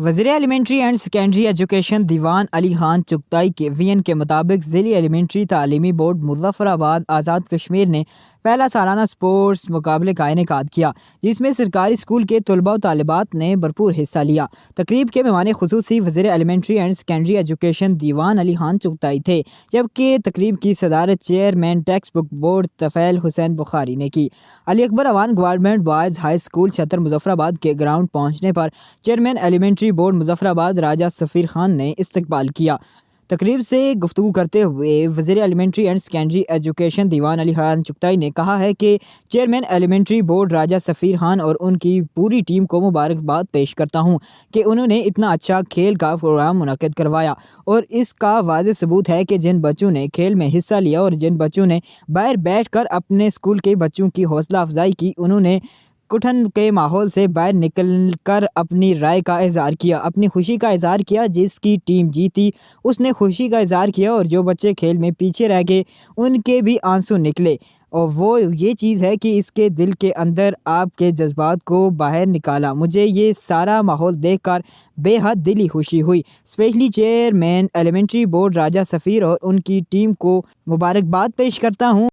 وزیر elementary and secondary education دیوان علی خان چغتائی کے وین کے مطابق ضلعی ایلیمنٹری تعلیمی بورڈ مظفر آباد آزاد کشمیر نے پہلا سالانہ سپورٹس مقابلے کا انعقاد کیا، جس میں سرکاری اسکول کے طلباء و طالبات نے بھرپور حصہ لیا۔ تقریب کے مہمان خصوصی وزیر ایلیمنٹری اینڈ سیکنڈری ایجوکیشن دیوان علی خان چغتائی تھے، جبکہ تقریب کی صدارت chairman text book board Tufail Hussain Bukhari نے کی۔ Ali Akbar Awan government boys high school Chattar Muzaffarabad کے گراؤنڈ پہنچنے پر chairman elementary board Muzaffarabad Raja سفیر خان نے استقبال کیا۔ تقریب سے گفتگو کرتے ہوئے وزیر ایلیمنٹری اینڈ سیکنڈری ایجوکیشن دیوان علی خان چغتائی نے کہا ہے کہ چیئرمین ایلیمنٹری بورڈ راجہ سفیر خان اور ان کی پوری ٹیم کو مبارکباد پیش کرتا ہوں کہ انہوں نے اتنا اچھا کھیل کا پروگرام منعقد کروایا، اور اس کا واضح ثبوت ہے کہ جن بچوں نے کھیل میں حصہ لیا اور جن بچوں نے باہر بیٹھ کر اپنے اسکول کے بچوں کی حوصلہ افزائی کی، انہوں نے کٹھن کے ماحول سے باہر نکل کر اپنی رائے کا اظہار کیا، اپنی خوشی کا اظہار کیا۔ جس کی ٹیم جیتی اس نے خوشی کا اظہار کیا، اور جو بچے کھیل میں پیچھے رہ گئے ان کے بھی آنسو نکلے، اور وہ یہ چیز ہے کہ اس کے دل کے اندر آپ کے جذبات کو باہر نکالا۔ مجھے یہ سارا ماحول دیکھ کر بے حد دلی خوشی ہوئی۔ اسپیشلی چیئرمین ایلیمنٹری بورڈ راجہ سفیر اور ان کی ٹیم کو مبارکباد پیش کرتا ہوں۔